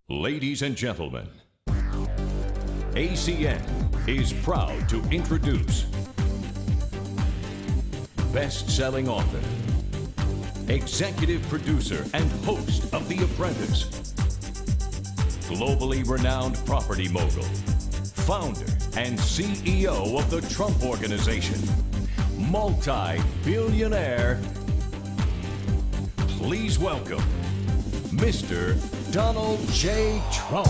Ladies and gentlemen, ACN is proud to introduce best-selling author, executive producer and host of The Apprentice, globally renowned property mogul, founder and CEO of the Trump Organization, multi-billionaire. Please welcome Mr. Donald J. Trump.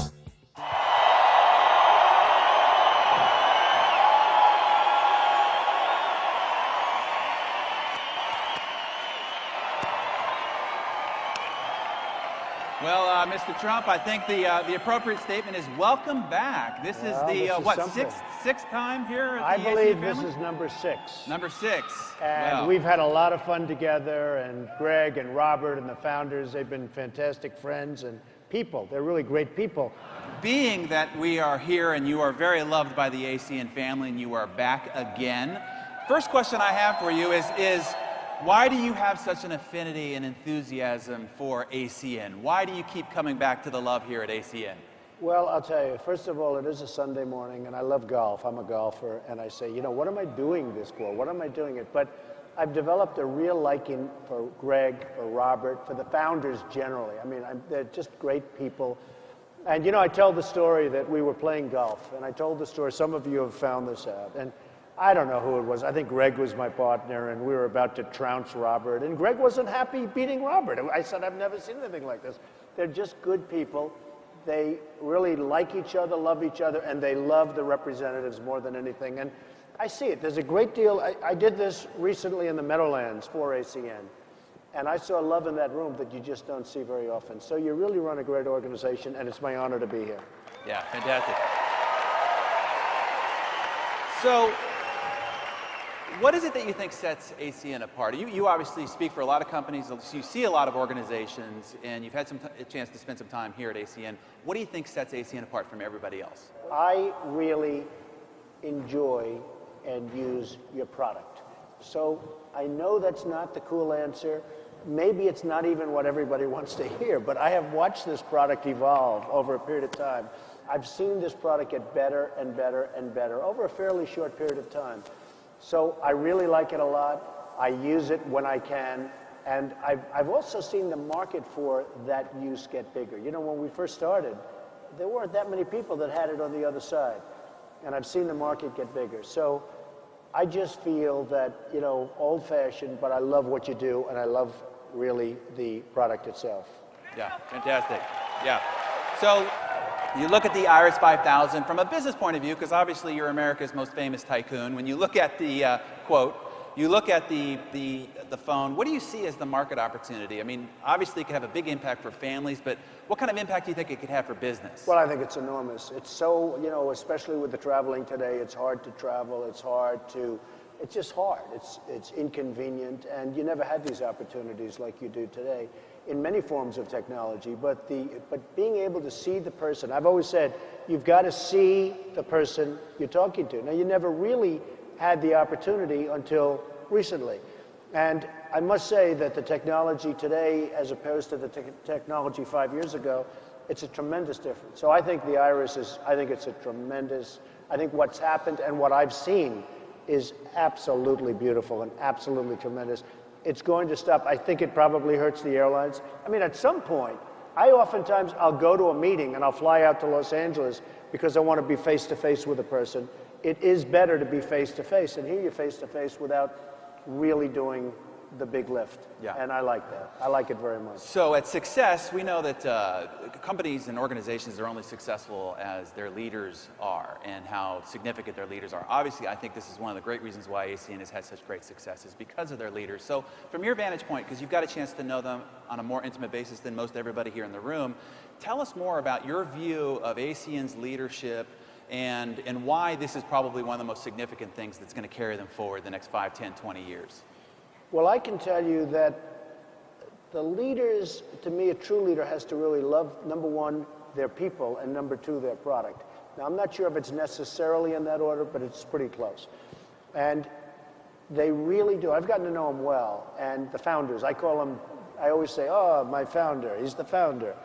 Well, Mr. Trump, I think the appropriate statement is welcome back. This is sixth time here at the I believe family? This is number 6. Number 6. And wow. We've had a lot of fun together, and Greg and Robert and the founders, they've been fantastic friends and people. They're really great people. Being that we are here and you are very loved by the ACN family and you are back again, first question I have for you is why do you have such an affinity and enthusiasm for ACN? Why do you keep coming back to the love here at ACN? Well, I'll tell you, first of all, it is a Sunday morning, and I love golf. I'm a golfer, and I say, you know, what am I doing this for? What am I doing it? But I've developed a real liking for Greg, for Robert, for the founders generally. I mean, they're just great people. And, you know, I tell the story that we were playing golf, and I told the story. Some of you have found this out. And I don't know who it was. I think Greg was my partner, and we were about to trounce Robert. And Greg wasn't happy beating Robert. I said, I've never seen anything like this. They're just good people. They really like each other, love each other, and they love the representatives more than anything. And I see it. There's a great deal. I did this recently in the Meadowlands for ACN, and I saw love in that room that you just don't see very often. So you really run a great organization, and it's my honor to be here. Yeah, fantastic. So, what is it that you think sets ACN apart? You obviously speak for a lot of companies, you see a lot of organizations, and you've had a chance to spend some time here at ACN. What do you think sets ACN apart from everybody else? I really enjoy and use your product. So I know that's not the cool answer. Maybe it's not even what everybody wants to hear, but I have watched this product evolve over a period of time. I've seen this product get better and better and better over a fairly short period of time. So I really like it a lot. I use it when I can. And I've also seen the market for that use get bigger. You know, when we first started, there weren't that many people that had it on the other side. And I've seen the market get bigger. So I just feel that, you know, old-fashioned, but I love what you do, and I love really the product itself. Yeah, fantastic. Yeah. So you look at the Iris 5000 from a business point of view, because obviously you're America's most famous tycoon. When you look at the quote, you look at the phone, what do you see as the market opportunity? I mean, obviously it could have a big impact for families, but what kind of impact do you think it could have for business? Well, I think it's enormous. It's so, you know, especially with the traveling today, it's hard to travel, it's just hard. It's inconvenient, and you never had these opportunities like you do today in many forms of technology, but being able to see the person. I've always said, you've got to see the person you're talking to. Now, you never really had the opportunity until recently. And I must say that the technology today, as opposed to the technology 5 years ago, it's a tremendous difference. So I think the Iris I think what's happened and what I've seen is absolutely beautiful and absolutely tremendous. It's going to stop. I think it probably hurts the airlines. I mean, at some point, I'll go to a meeting and I'll fly out to Los Angeles because I want to be face-to-face with a person. It is better to be face-to-face, and here you're face-to-face without really doing the big lift. Yeah. And I like that. I like it very much. So at Success, we know that companies and organizations are only successful as their leaders are and how significant their leaders are. Obviously, I think this is one of the great reasons why ACN has had such great success is because of their leaders. So from your vantage point, because you've got a chance to know them on a more intimate basis than most everybody here in the room, tell us more about your view of ACN's leadership and why this is probably one of the most significant things that's going to carry them forward the next 5, 10, 20 years. Well, I can tell you that the leaders, to me, a true leader has to really love, number one, their people, and number two, their product. Now, I'm not sure if it's necessarily in that order, but it's pretty close. And they really do. I've gotten to know them well. And the founders, I always say, oh, my founder, he's the founder.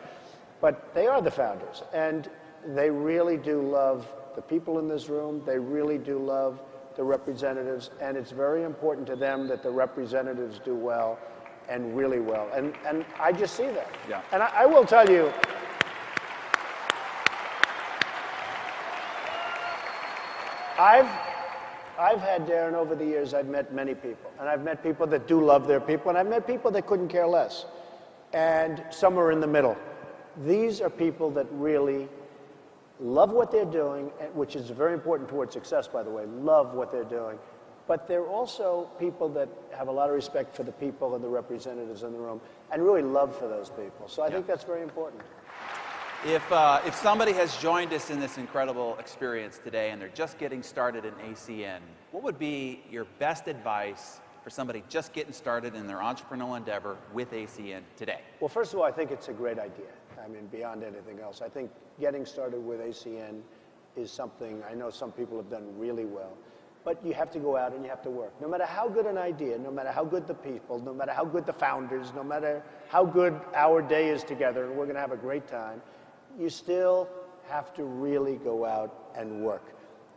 But they are the founders, and they really do love the people in this room. They really do love the representatives, and it's very important to them that the representatives do well and really well. And I just see that. Yeah. And I will tell you, I've had, Darren, over the years, I've met many people. And I've met people that do love their people, and I've met people that couldn't care less. And some are in the middle. These are people that really love what they're doing, which is very important towards success, by the way, love what they're doing. But they're also people that have a lot of respect for the people and the representatives in the room, and really love for those people. So I think that's very important. If somebody has joined us in this incredible experience today and they're just getting started in ACN, what would be your best advice for somebody just getting started in their entrepreneurial endeavor with ACN today? Well, first of all, I think it's a great idea. I mean, beyond anything else, I think getting started with ACN is something I know some people have done really well. But you have to go out and you have to work. No matter how good an idea, no matter how good the people, no matter how good the founders, no matter how good our day is together, and we're going to have a great time, you still have to really go out and work.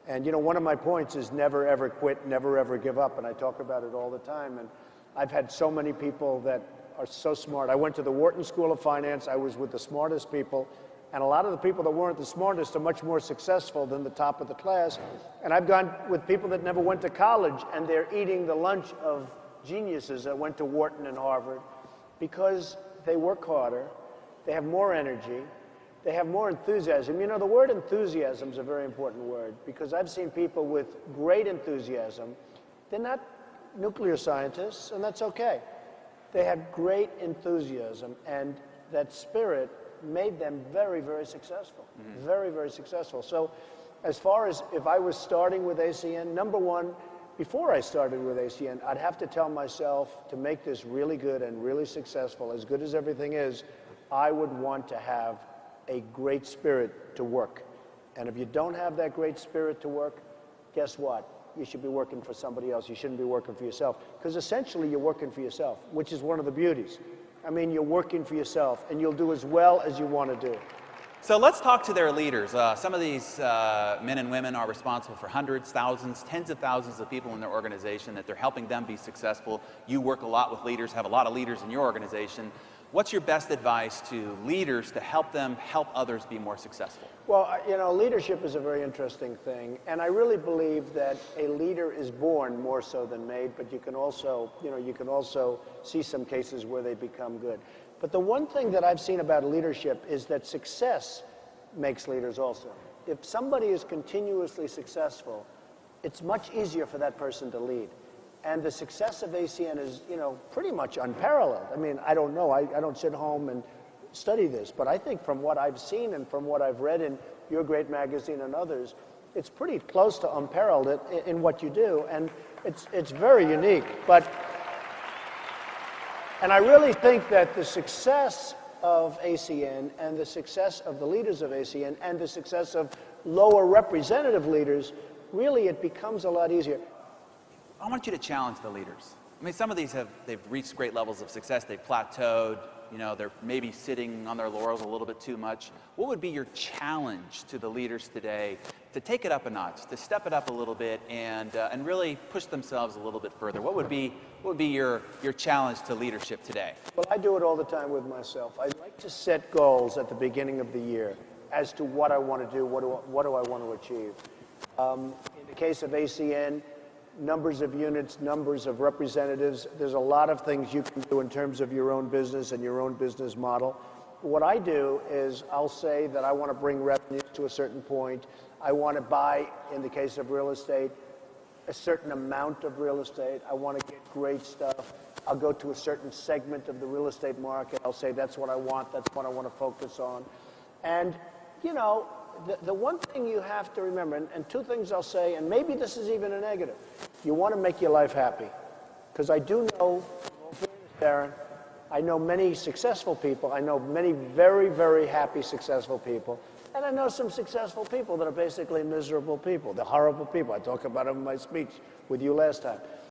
And, you know, one of my points is never, ever quit, never, ever give up. And I talk about it all the time. And I've had so many people that are so smart. I went to the Wharton School of Finance. I was with the smartest people. And a lot of the people that weren't the smartest are much more successful than the top of the class. And I've gone with people that never went to college, and they're eating the lunch of geniuses that went to Wharton and Harvard because they work harder, they have more energy, they have more enthusiasm. You know, the word enthusiasm is a very important word, because I've seen people with great enthusiasm. They're not nuclear scientists, and that's okay. They have great enthusiasm, and that spirit made them very, very successful. Very, very successful. So as far as if I was starting with ACN, number one, before I started with ACN, I'd have to tell myself, to make this really good and really successful, as good as everything is, I would want to have a great spirit to work. And if you don't have that great spirit to work, guess what? You should be working for somebody else. You shouldn't be working for yourself. Because essentially you're working for yourself, which is one of the beauties. I mean, you're working for yourself, and you'll do as well as you want to do. So let's talk to their leaders. Some of these men and women are responsible for hundreds, thousands, tens of thousands of people in their organization, that they're helping them be successful. You work a lot with leaders, have a lot of leaders in your organization. What's your best advice to leaders to help them help others be more successful? Well, you know, leadership is a very interesting thing, and I really believe that a leader is born more so than made, but you can also, you know, you can also see some cases where they become good. But the one thing that I've seen about leadership is that success makes leaders also. If somebody is continuously successful, it's much easier for that person to lead. And the success of ACN is, you know, pretty much unparalleled. I mean, I don't know. I don't sit home and study this, but I think from what I've seen and from what I've read in your great magazine and others, it's pretty close to unparalleled in what you do, and it's very unique. And I really think that the success of ACN and the success of the leaders of ACN and the success of lower representative leaders, really it becomes a lot easier. I want you to challenge the leaders. I mean, some of these they've reached great levels of success. They've plateaued. You know, they're maybe sitting on their laurels a little bit too much. What would be your challenge to the leaders today to take it up a notch, to step it up a little bit, and really push themselves a little bit further? What would be your challenge to leadership today? Well, I do it all the time with myself. I like to set goals at the beginning of the year as to what I want to do, what do I want to achieve. In the case of ACN, numbers of units, numbers of representatives. There's a lot of things you can do in terms of your own business and your own business model. What I do is I'll say that I want to bring revenue to a certain point. I want to buy, in the case of real estate, a certain amount of real estate. I want to get great stuff. I'll go to a certain segment of the real estate market. I'll say that's what I want. That's what I want to focus on. And, you know, the one thing you have to remember, and two things I'll say, and maybe this is even a negative, you want to make your life happy. Because I do know, Darren, I know many successful people. I know many very, very happy, successful people. And I know some successful people that are basically miserable people. They're horrible people. I talked about them in my speech with you last time.